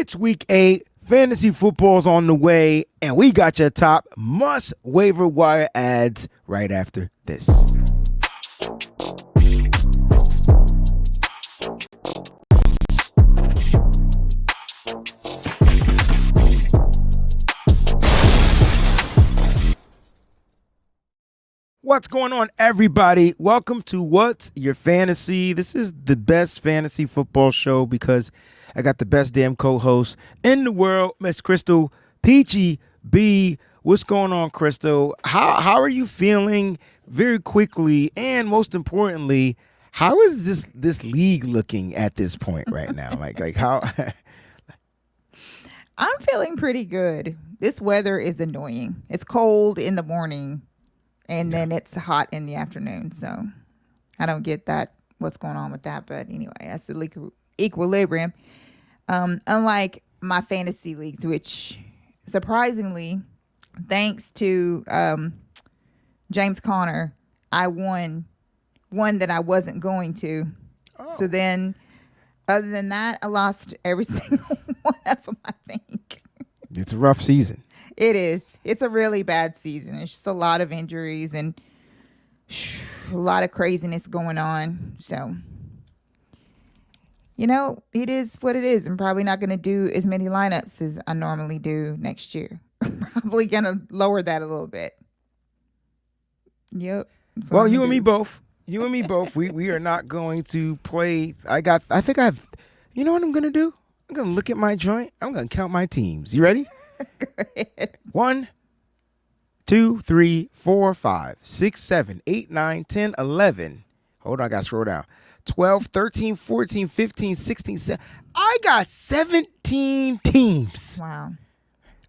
It's week 8. Fantasy football's on the way, and we got your top must waiver wire ads right after this. What's going on, everybody? Welcome to What's Your Fantasy. This is the best fantasy football show because I got the best damn co-host in the world, Miss Crystal Peachy B. What's going on, Crystal? How are you feeling very quickly? And most importantly, how is this league looking at this point right now? like how? I'm feeling pretty good. This weather is annoying. It's cold in the morning. And then it's hot in the afternoon. So I don't get that, what's going on with that. But anyway, that's the equilibrium. Unlike my fantasy leagues, which surprisingly, thanks to James Conner, I won one that I wasn't going to. Oh. So then, other than that, I lost every single one of them, I think. It's a rough season. It is. It's a really bad season. It's just a lot of injuries and a lot of craziness going on. So, it is what it is. I'm probably not going to do as many lineups as I normally do next year. I'm probably going to lower that a little bit. Yep. Well, you and me both. You and me both. We are not going to play. You know what I'm going to do? I'm going to look at my joint. I'm going to count my teams. You ready? Go ahead. 1, 2, 3, 4, 5, 6, 7, 8, 9, 10, 11. Hold on, I got to scroll down. 12, 13, 14, 15, 16, 17. I got 17 teams. Wow.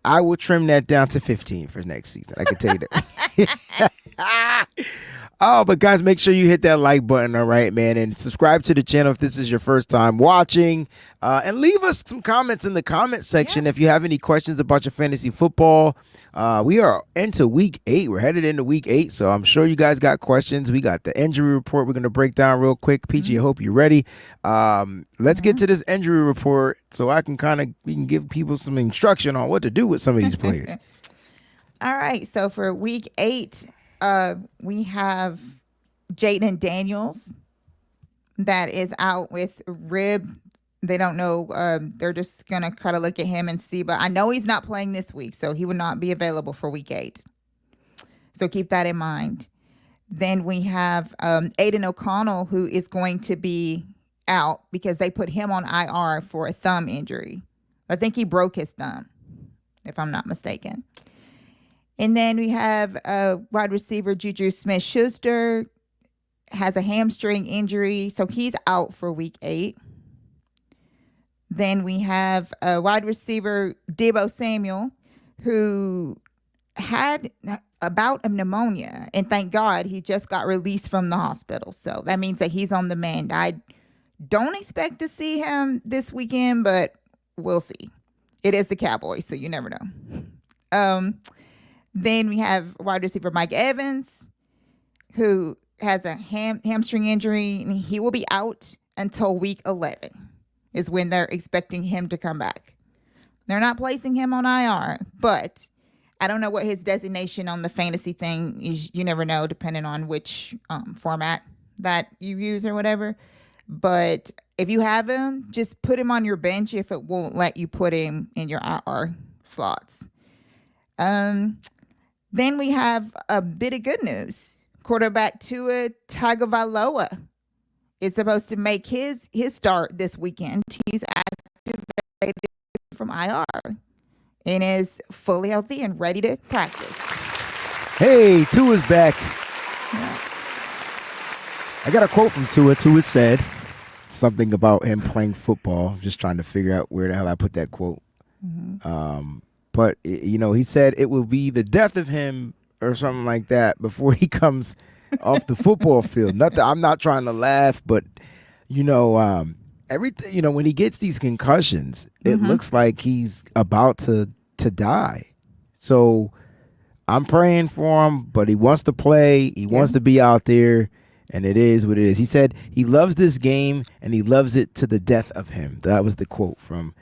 I will trim that down to 15 for next season. I can tell you that. Oh, but guys, make sure you hit that like button, all right, man, and subscribe to the channel if this is your first time watching, and leave us some comments in the comment section if you have any questions about your fantasy football. We are into week 8. We're headed into week 8, so I'm sure you guys got questions. We got the injury report we're going to break down real quick. Peachy, I hope you're ready. Let's get to this injury report so we can give people some instruction on what to do with some of these players. All right, so for week 8, we have Jaden Daniels that is out with rib. They don't know. They're just going to try to look at him and see. But I know he's not playing this week, so he will not be available for week 8. So keep that in mind. Then we have Aiden O'Connell, who is going to be out because they put him on IR for a thumb injury. I think he broke his thumb, if I'm not mistaken. And then we have wide receiver Juju Smith-Schuster has a hamstring injury, so he's out for week 8. Then we have wide receiver Deebo Samuel, who had a bout of pneumonia, and thank God he just got released from the hospital. So that means that he's on the mend. I don't expect to see him this weekend, but we'll see. It is the Cowboys, so you never know. Then we have wide receiver Mike Evans, who has a hamstring injury, and he will be out until week 11 is when they're expecting him to come back. They're not placing him on IR, but I don't know what his designation on the fantasy thing is. You never know, depending on which format that you use or whatever. But if you have him, just put him on your bench if it won't let you put him in your IR slots. Then we have a bit of good news. Quarterback Tua Tagovailoa is supposed to make his start this weekend. He's activated from IR and is fully healthy and ready to practice. Hey, Tua's back. Yeah. I got a quote from Tua. Tua said something about him playing football. I'm just trying to figure out where the hell I put that quote. Mm-hmm. But, he said it will be the death of him or something like that before he comes off the football field. I'm not trying to laugh, but, everything, when he gets these concussions, it looks like he's about to die. So I'm praying for him, but he wants to play. He wants to be out there, and it is what it is. He said he loves this game, and he loves it to the death of him. That was the quote from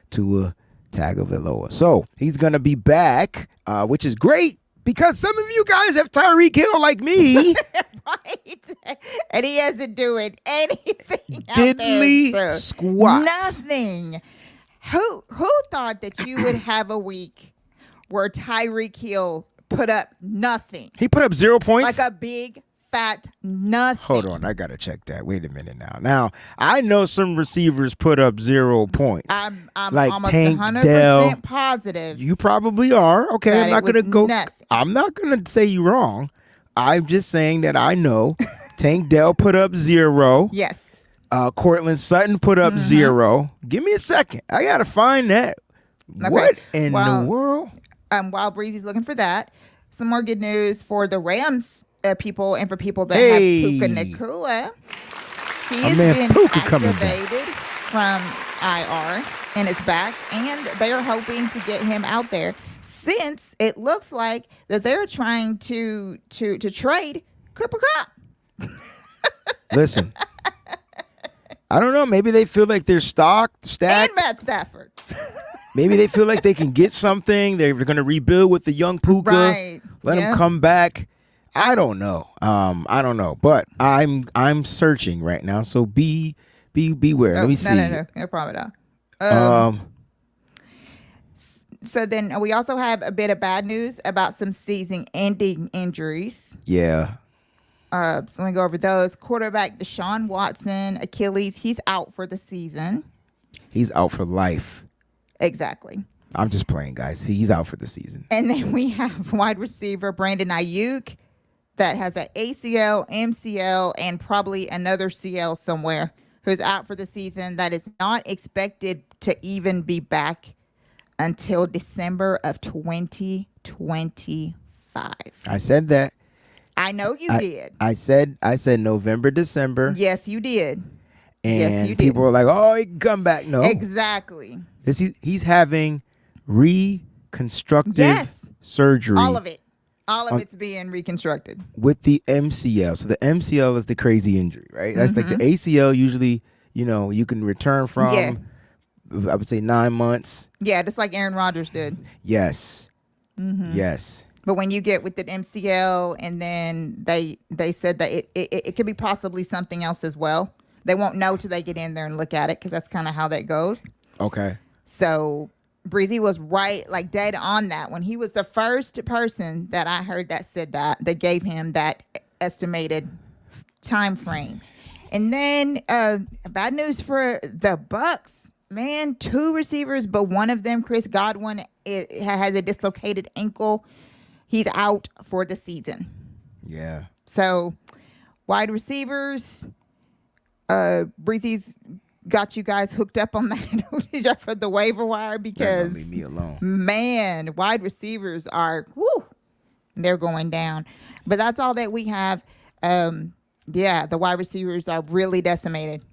Tua Tagovailoa. So he's going to be back, which is great because some of you guys have Tyreek Hill like me. Right. And he hasn't doing anything Diddly out there. So squat. nothing. Who thought that you would have a week where Tyreek Hill put up nothing? He put up 0 points? Like a big fat nothing. Hold on, I gotta check that. Wait a minute now. Now I know some receivers put up 0 points. I'm like almost Tank 100% Dell. positive. You probably are. Okay, that I'm not it was gonna go. nothing. I'm not gonna say you wrong. I'm just saying that I know Tank Dell put up 0. Yes. Cortland Sutton put up 0. Give me a second. I gotta find that. Okay. What in the world? While Breezy's looking for that, some more good news for the Rams people and for people that Hey. have Puka Nacua. He Our has man been Puka coming back. activated from IR and is back, and they are hoping to get him out there since it looks like that they're trying to trade Cooper Kupp. Listen, I don't know. Maybe they feel like they're stacked. And Matt Stafford. Maybe they feel like they can get something. They're going to rebuild with the young Puka. Right. Let him come back. I don't know. I don't know. But I'm searching right now. So beware. Let me see. No problem at all. So then we also have a bit of bad news about some season-ending injuries. Yeah. So let me go over those. Quarterback Deshaun Watson, Achilles, he's out for the season. He's out for life. Exactly. I'm just playing, guys. He's out for the season. And then we have wide receiver Brandon Ayuk that has an ACL, MCL, and probably another CL somewhere, who's out for the season. That is not expected to even be back until December of 2025. I said that. I know you did. I said November, December. Yes, you did. And yes, you did. people were like, oh, he can come back. No. Exactly. He's having reconstructive surgery. All of it. All of it's being reconstructed. With the MCL. So the MCL is the crazy injury, right? That's like the ACL usually, you can return from, I would say 9 months. Yeah, just like Aaron Rodgers did. Yes. Yes. But when you get with the MCL and then they said that it could be possibly something else as well. They won't know till they get in there and look at it because that's kind of how that goes. Okay. So Breezy was right, like dead on that when he was the first person that I heard that said that gave him that estimated time frame. And then bad news for the Bucks, man, 2 receivers, but one of them, Chris Godwin, has a dislocated ankle. He's out for the season. Yeah. So wide receivers, Breezy's got you guys hooked up on that for the waiver wire because leave me alone. Man, wide receivers are they're going down. But that's all that we have. The wide receivers are really decimated.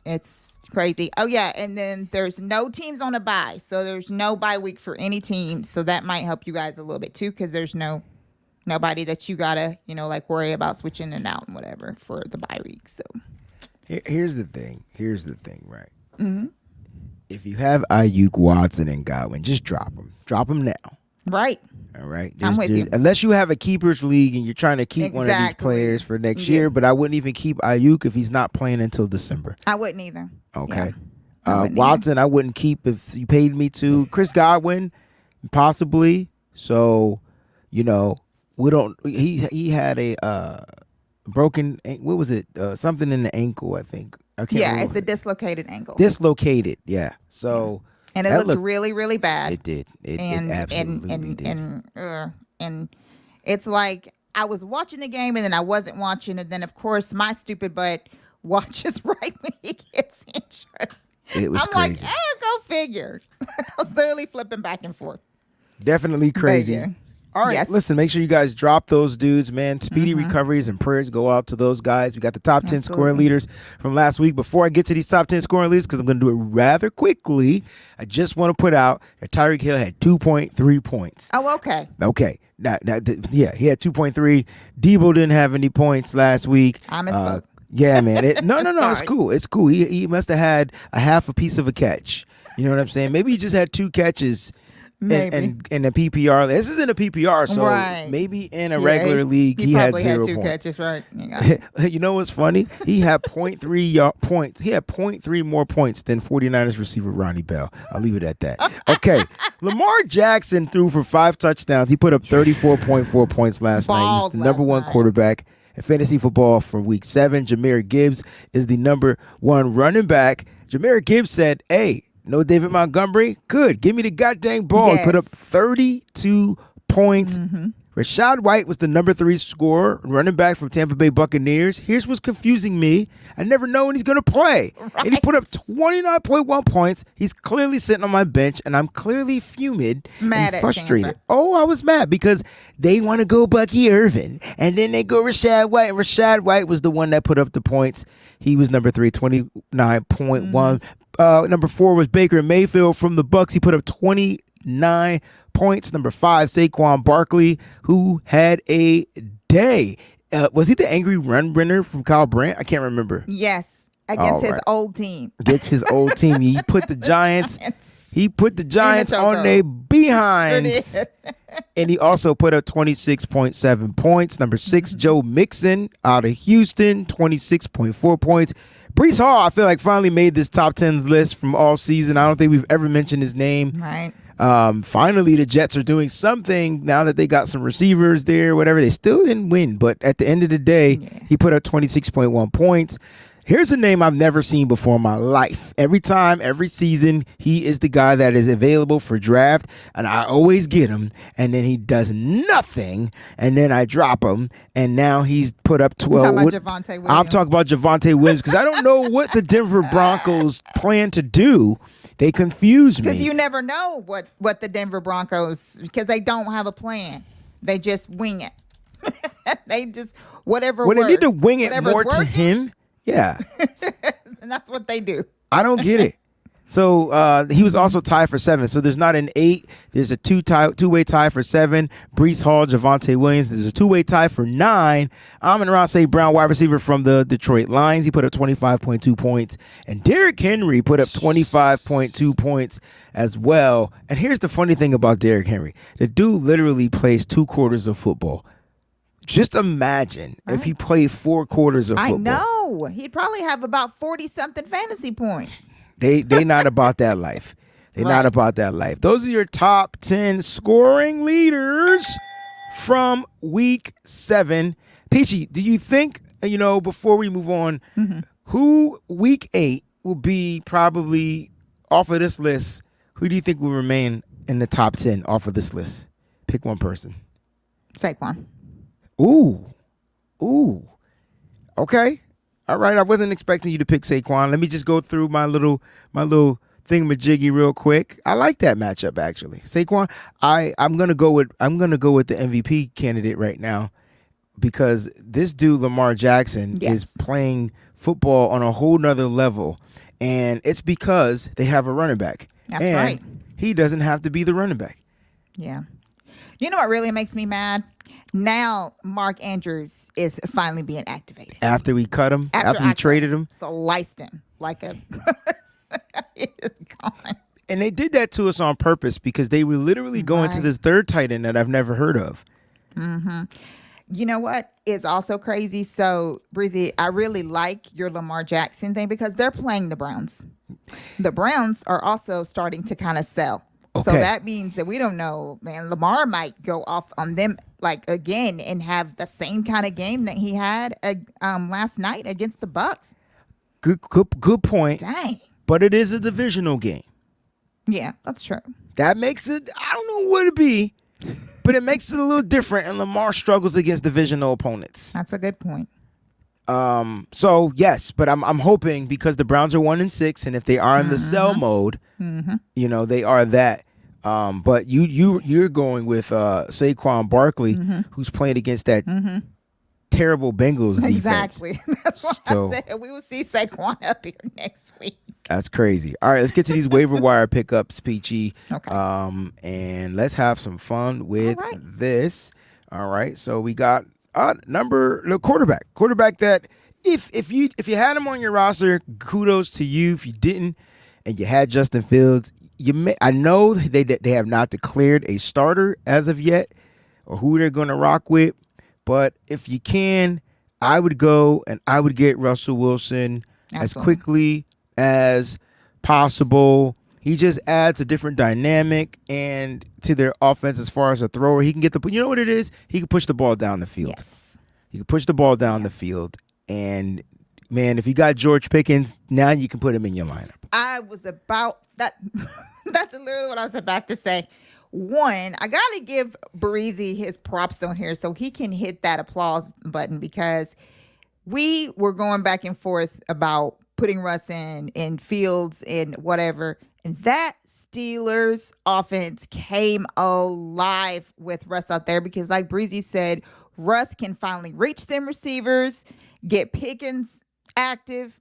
It's crazy. Oh yeah, and then there's no teams on a bye, so there's no bye week for any team. So that might help you guys a little bit too, because there's nobody that you gotta worry about switching in and out and whatever for the bye week. So. Here's the thing, right? Mm-hmm. If you have Ayuk, Watson, and Godwin, just drop them. Drop them now. Right. All right. I'm with you. Unless you have a keepers league and you're trying to keep one of these players for next year, but I wouldn't even keep Ayuk if he's not playing until December. I wouldn't either. Okay. Watson, I wouldn't keep if you paid me to. Chris Godwin, possibly. So, we don't. He had a broken. What was it? Something in the ankle, I think. I can't remember. It's a dislocated ankle. Dislocated. Yeah. So. And it looked really, really bad. It did. It absolutely did. And it's like I was watching the game and then I wasn't watching. And then, of course, my stupid butt watches right when he gets injured. It was crazy. I'm like, go figure. I was literally flipping back and forth. Definitely crazy. All right, yes. Listen, make sure you guys drop those dudes, man. Speedy recoveries and prayers go out to those guys. We got the top 10 scoring leaders from last week. Before I get to these top 10 scoring leaders, because I'm going to do it rather quickly, I just want to put out that Tyreek Hill had 2.3 points. Oh, okay. Okay. Now, he had 2.3. Debo didn't have any points last week. I misspoke. Yeah, man. No. It's cool. It's cool. He must have had a half a piece of a catch. You know what I'm saying? Maybe he just had 2 catches in a PPR. This isn't a PPR, so Right. maybe in a regular league he had 0 2 points. catches, right? You know what's funny? He had 0.3 points. He had 0.3 more points than 49ers receiver Ronnie Bell. I'll leave it at that. Okay. Lamar Jackson threw for 5 touchdowns. He put up 34.4 points last night. He was the number 1 quarterback in fantasy football for week 7. Jahmyr Gibbs is the number 1 running back. Jahmyr Gibbs said, hey, no David Montgomery? Good. Give me the goddamn ball. Yes. He put up 32 points. Rachaad White was the number 3 scorer, running back from Tampa Bay Buccaneers. Here's what's confusing me. I never know when he's going to play. Right. And he put up 29.1 points. He's clearly sitting on my bench, and I'm clearly fuming mad and frustrated. Tampa. Oh, I was mad because they want to go Bucky Irvin, and then they go Rachaad White, and Rachaad White was the one that put up the points. He was number 3, 29.1. Number 4 was Baker Mayfield from the Bucks. He put up 29 points. Number 5, Saquon Barkley, who had a day. Was he the angry run runner from Kyle Brandt? I can't remember. Yes, against his old team. Against his old team. He put the Giants. He put the Giants on their behinds. Sure And he also put up 26.7 points. Number 6, Joe Mixon out of Houston, 26.4 points. Breece Hall, I feel like, finally made this top 10 list from all season. I don't think we've ever mentioned his name. Right. Finally, the Jets are doing something now that they got some receivers there, whatever. They still didn't win, but at the end of the day, he put up 26.1 points. Here's a name I've never seen before in my life. Every time, every season, he is the guy that is available for draft, and I always get him, and then he does nothing, and then I drop him, and now he's put up 12. I'm talking about Javonte Williams. I'm talking about Javonte Williams because I don't know what the Denver Broncos plan to do. They confuse me. Because you never know what the Denver Broncos, because they don't have a plan. They just wing it. They just, whatever Well, works. they need to wing it Whatever's more to working, him. Yeah. and that's what they do. I don't get it. So he was also tied for 7. So there's not an 8. There's a two-way tie for 7. Breece Hall, Javonte Williams. There's a 2-way tie for 9. Amon-Ra St. Brown, wide receiver from the Detroit Lions. He put up 25.2 points. And Derrick Henry put up 25.2 points as well. And here's the funny thing about Derrick Henry. The dude literally plays 2 quarters of football. Just imagine if he played 4 quarters of football. I know. He'd probably have about 40-something fantasy points. They not about that life. They're not about that life. Those are your top 10 scoring leaders from week 7. Peachy, do you think, before we move on, who week 8 will be probably off of this list? Who do you think will remain in the top 10 off of this list? Pick one person. Saquon. Ooh. Okay. All right. I wasn't expecting you to pick Saquon. Let me just go through my little thingamajiggy real quick. I like that matchup actually. Saquon. I'm gonna go with the MVP candidate right now because this dude Lamar Jackson is playing football on a whole nother level, and it's because they have a running back. That's right. He doesn't have to be the running back. Yeah. You know what really makes me mad? Now Mark Andrews is finally being activated. After we cut him, after we traded him. Sliced him like a it's gone. And they did that to us on purpose because they were literally going to this third tight end that I've never heard of. Mm-hmm. You know what is also crazy? So, Breezie, I really like your Lamar Jackson thing because they're playing the Browns. The Browns are also starting to kind of sell. Okay. So that means that we don't know, man. Lamar might go off on them like again and have the same kind of game that he had last night against the Bucks. Good point. Dang. But it is a divisional game. Yeah, that's true. That makes it, I don't know what it'd be, but it makes it a little different. And Lamar struggles against divisional opponents. That's a good point. So yes, but I'm hoping because the Browns are 1-6, and if they are in the sell mode, they are that. But you're going with Saquon Barkley, who's playing against that terrible Bengals defense. Exactly. That's what I said. We will see Saquon up here next week. That's crazy. All right, let's get to these waiver wire pickups, Peachy. Okay. And let's have some fun with this. All right. So we got the quarterback that if you had him on your roster, kudos to you. If you didn't, and you had Justin Fields, I know they have not declared a starter as of yet or who they're going to rock with, but if you can, I would go and I would get Russell Wilson as quickly as possible. He just adds a different dynamic and to their offense as far as a thrower. He can get you know what it is? He can push the ball down the field. Yes. He can push the ball down the field. And, man, if you got George Pickens, now you can put him in your lineup. I was about that. That's literally what I was about to say. One, I got to give Breezie his props on here so he can hit that applause button, because we were going back and forth about putting Russ in Fields and whatever. And that Steelers offense came alive with Russ out there, because like Breezie said, Russ can finally reach them receivers, get Pickens active,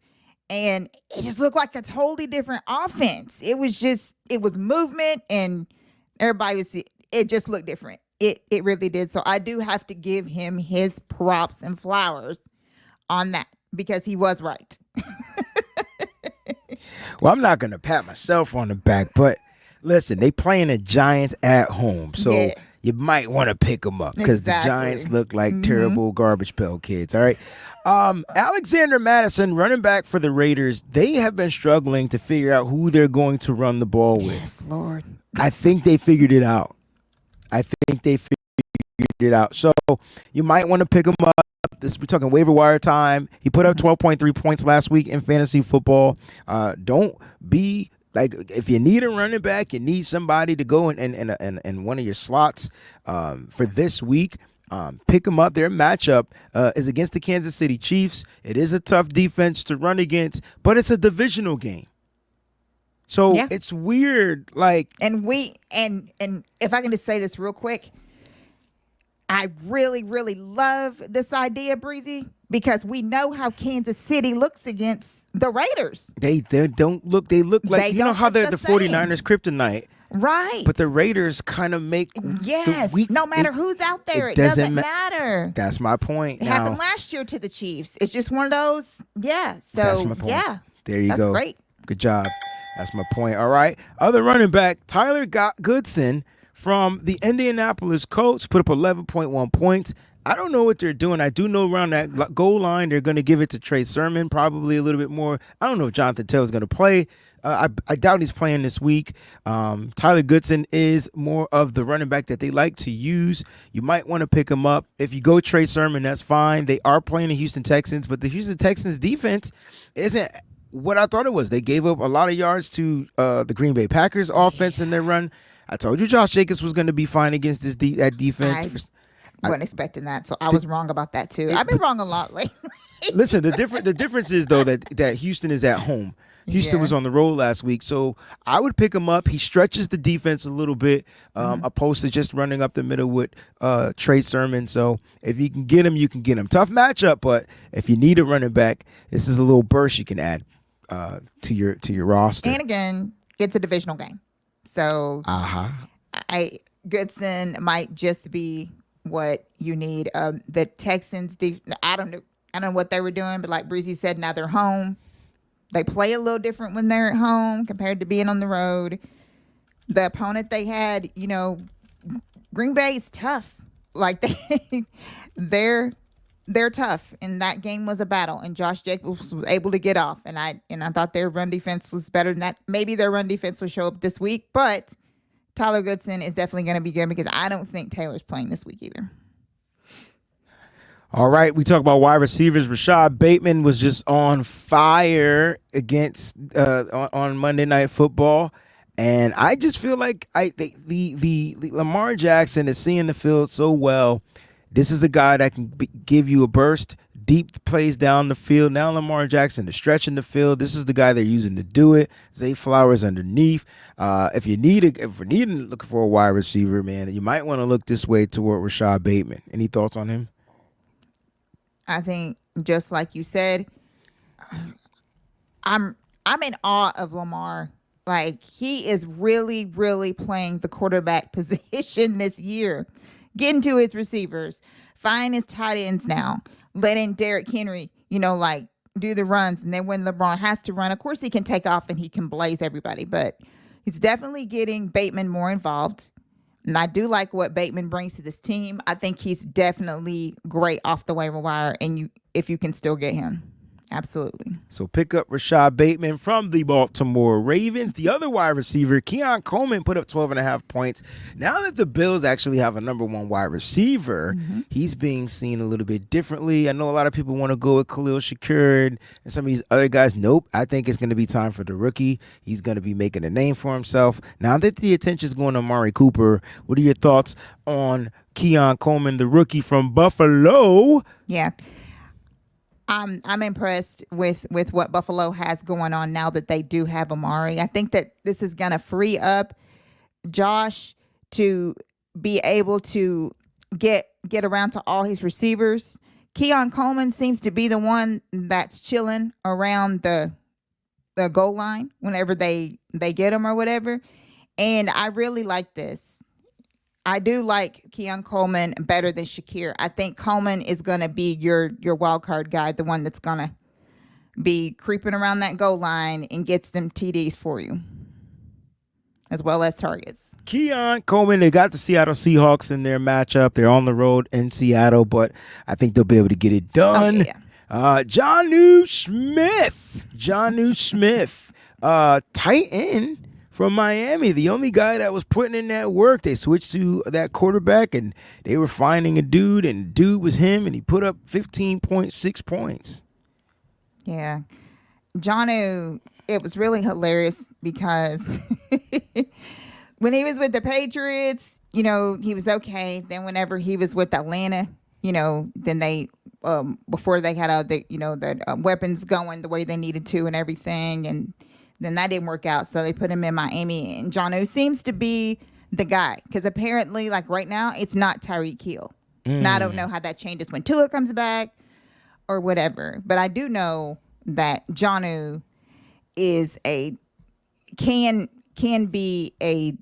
and it just looked like a totally different offense. It was movement, and everybody was, it just looked different. It really did. So I do have to give him his props and flowers on that, because he was right. Well, I'm not going to pat myself on the back, but listen, they playing the Giants at home, so you might want to pick them up, because the Giants look like terrible garbage pail kids. All right. Alexander Madison, running back for the Raiders, they have been struggling to figure out who they're going to run the ball with. Yes, Lord. I think they figured it out. So you might want to pick him up. We're talking waiver wire time. He put up 12.3 points last week in fantasy football. Don't be like, if you need a running back, you need somebody to go in one of your slots for this week. Pick him up. Their matchup is against the Kansas City Chiefs. It is a tough defense to run against, but it's a divisional game. So it's weird. Like, and if I can just say this real quick, I really, really love this idea, Breezie, because we know how Kansas City looks against the Raiders. They look like, you know how they're the 49ers kryptonite. Right. But the Raiders kind of make no matter who's out there, it doesn't matter. That's my point. It happened last year to the Chiefs. It's just one of those, So that's my point. There you go. That's great. Good job. That's my point. All right. Other running back, Tyler Goodson from the Indianapolis Colts, put up 11.1 points. I don't know what they're doing. I do know around that goal line, they're going to give it to Trey Sermon, probably a little bit more. I don't know if Jonathan Taylor's going to play. I doubt he's playing this week. Tyler Goodson is more of the running back that they like to use. You might want to pick him up. If you go Trey Sermon, that's fine. They are playing the Houston Texans, but the Houston Texans defense isn't what I thought it was. They gave up a lot of yards to the Green Bay Packers offense in their run. I told you Josh Jacobs was going to be fine against that defense. I wasn't expecting that, so I was wrong about that too. I've been wrong a lot lately. Listen, the difference is though that Houston is at home. Houston was on the road last week, so I would pick him up. He stretches the defense a little bit, opposed to just running up the middle with Trey Sermon. So if you can get him, you can get him. Tough matchup, but if you need a running back, this is a little burst you can add to your roster. And again, it's a divisional game, so Goodson might just be what you need. The Texans, I don't know what they were doing, but like Breezie said, now they're home. They play a little different when they're at home compared to being on the road. The opponent they had, Green Bay is tough. Like they're tough, and that game was a battle. And Josh Jacobs was able to get off, and I thought their run defense was better than that. Maybe their run defense will show up this week, but Tyler Goodson is definitely going to be good, because I don't think Taylor's playing this week either. All right, we talk about wide receivers. Rashad Bateman was just on fire against on Monday Night Football, and I just feel like the Lamar Jackson is seeing the field so well. This is a guy that can give you a burst, deep plays down the field. Now Lamar Jackson is stretching the field. This is the guy they're using to do it. Zay Flowers underneath. If we're looking for a wide receiver, man, you might want to look this way toward Rashad Bateman. Any thoughts on him? I think, just like you said, I'm in awe of Lamar. Like, he is really, really playing the quarterback position this year. Getting to his receivers, finding his tight ends now, letting Derrick Henry, do the runs, and then when LeBron has to run, of course he can take off and he can blaze everybody, but he's definitely getting Bateman more involved. And I do like what Bateman brings to this team. I think he's definitely great off the waiver wire, and if you can still get him. Absolutely. So pick up Rashad Bateman from the Baltimore Ravens. The other wide receiver, Keon Coleman, put up 12.5 points. Now that the Bills actually have a number one wide receiver, he's being seen a little bit differently. I know a lot of people want to go with Khalil Shakur and some of these other guys. Nope. I think it's going to be time for the rookie. He's going to be making a name for himself. Now that the attention is going to Amari Cooper, what are your thoughts on Keon Coleman, the rookie from Buffalo? Yeah. I'm impressed with what Buffalo has going on now that they do have Amari. I think that this is going to free up Josh to be able to get around to all his receivers. Keon Coleman seems to be the one that's chilling around the goal line whenever they get him or whatever. And I really like this. I do like Keon Coleman better than Shakir. I think Coleman is going to be your wild card guy, the one that's going to be creeping around that goal line and gets them TDs for you, as well as targets. Keon Coleman, they got the Seattle Seahawks in their matchup. They're on the road in Seattle, but I think they'll be able to get it done. Jonnu Smith, tight end from Miami, the only guy that was putting in that work. They switched to that quarterback, and they were finding a dude, and dude was him, and he put up 15.6 points. Yeah. Jonnu, it was really hilarious because when he was with the Patriots, he was okay. Then whenever he was with Atlanta, then they, before they had the weapons going the way they needed to and everything, and then that didn't work out, so they put him in Miami. And Jonnu seems to be the guy, because apparently, like right now, it's not Tyreek Hill. And I don't know how that changes when Tua comes back or whatever. But I do know that Jonnu is can be a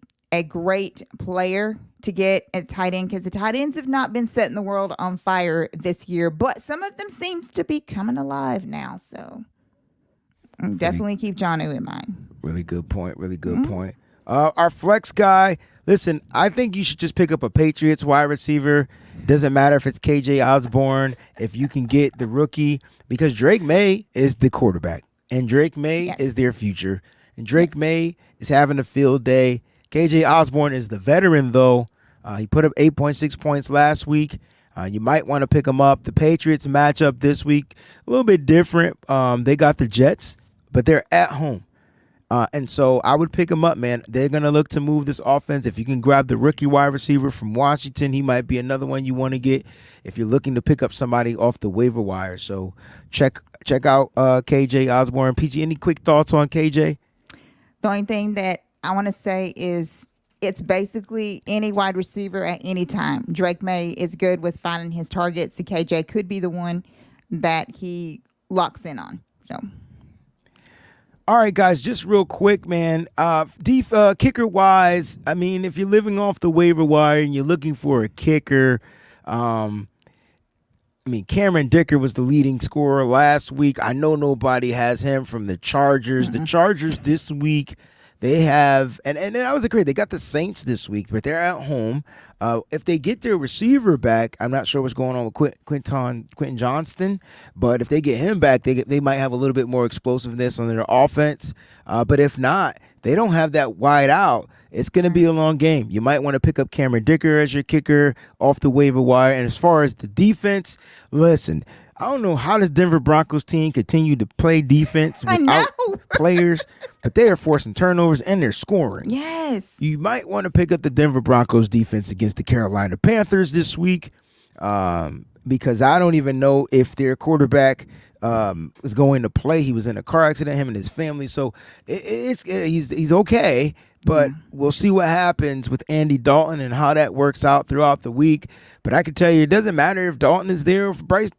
great player to get at tight end, because the tight ends have not been setting the world on fire this year, but some of them seems to be coming alive now. So definitely keep Jonnu in mind. Really good point. Point. Our flex guy, listen, I think you should just pick up a Patriots wide receiver. It doesn't matter if it's KJ Osborne, if you can get the rookie, because Drake May is the quarterback, and Drake May is their future. And Drake May is having a field day. KJ Osborne is the veteran, though. He put up 8.6 points last week. You might want to pick him up. The Patriots matchup this week, a little bit different. They got the Jets, but they're at home. And so I would pick him up, man. They're going to look to move this offense. If you can grab the rookie wide receiver from Washington, he might be another one you want to get if you're looking to pick up somebody off the waiver wire. So check out KJ Osborne. PG, any quick thoughts on KJ? The only thing that I want to say is it's basically any wide receiver at any time. Drake May is good with finding his targets. KJ could be the one that he locks in on. So. All right, guys, just real quick, man. Kicker-wise, I mean, if you're living off the waiver wire and you're looking for a kicker, Cameron Dicker was the leading scorer last week. I know nobody has him from the Chargers. The Chargers this week, they have, and that was great. They got the Saints this week, but they're at home. If they get their receiver back, I'm not sure what's going on with Quentin Johnston, but if they get him back, they might have a little bit more explosiveness on their offense. But if not, they don't have that wide out. It's going to be a long game. You might want to pick up Cameron Dicker as your kicker off the waiver wire. And as far as the defense, listen, I don't know how this Denver Broncos team continue to play defense without players, but they are forcing turnovers and they're scoring. Yes. You might want to pick up the Denver Broncos defense against the Carolina Panthers this week, because I don't even know if their quarterback is going to play. He was in a car accident, him and his family. So he's okay, but we'll see what happens with Andy Dalton and how that works out throughout the week. But I can tell you, it doesn't matter if Dalton is there or if Bryce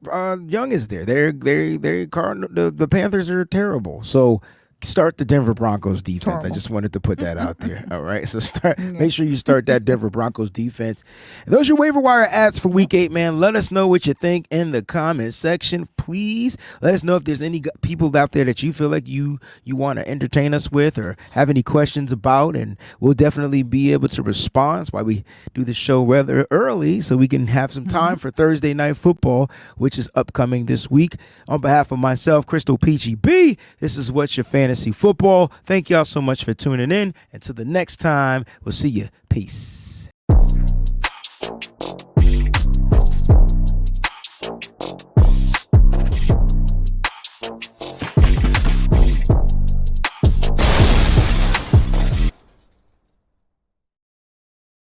Young is there. The Panthers are terrible. So start the Denver Broncos defense. I Horrible. just wanted to put that out there. All right. So make sure you start that Denver Broncos defense. And those are your waiver wire ads for week 8, man. Let us know what you think in the comment section. Please let us know if there's any people out there that you feel like you want to entertain us with or have any questions about. And we'll definitely be able to respond. That's why we do the show rather early so we can have some time for Thursday Night Football, which is upcoming this week. On behalf of myself, Crystal Peachy B, this is What's Your Fantasy Football. Thank y'all so much for tuning in. Until the next time, we'll see you. Peace.